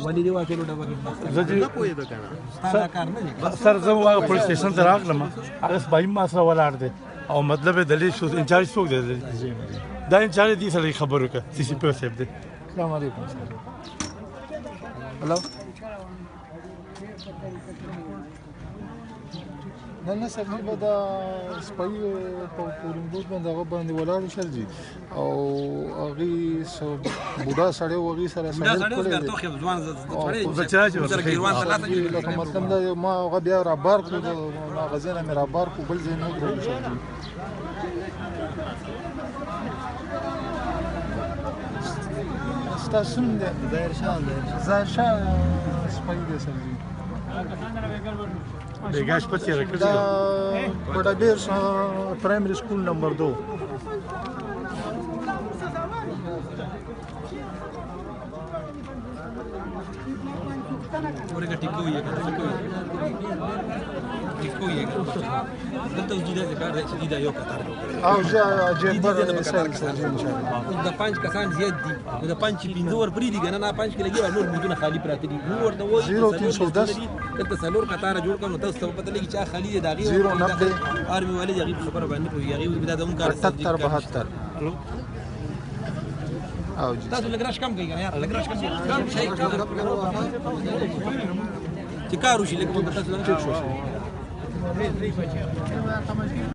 ولې دې واچولو ډبه کې زه چې ستا کار نه دی سر زه هغه پولیس سټیشن ته راغلم هغه سپایي ما سره ولاړ دی او مطلب یې دلیل شو انچارج څوک دی دا انچارج دې سره خبرې وکړه سی سی پی او صاحب دی. السلام علیکم. هلو نه صاحب موږ به دا سپایي په پورینګ بوټ باندې هغه باندې ولاړو شر جي او هغې بوډا سړی و هغې سره لکه مطلب دا ما هغه بیا رابار کړو هغه ځای نه مې رابار کړو بل ځای نه ودرولو شر جي. ستاسو نوم دی؟ ظاهرشاه سپایي دی سر جي. بیګا شپه تېره کړې دا بډابیر پرایمري سکول نمبر 2. ورګه ټیکو یې دلته وجوده ذکر چې دا یو قطار او جیبر سره ان شاء الله د 5 کسان زیات دي د 5 15 ور پری دي کنه نه 5 کې لګي نور بوتونه خالی پراته دي نور ورته وایي 0310 دلته څلور قطار جوړ کړو تاسو ته پته لګي چې خالی دي داغي 090 آرمي والے دغه خبره باندې کوي هغه بیا د هم کار 77 او جی تاسو لګراش کم کوي کنه یار لګراش کم شي چې کار وشي لکه تاسو نه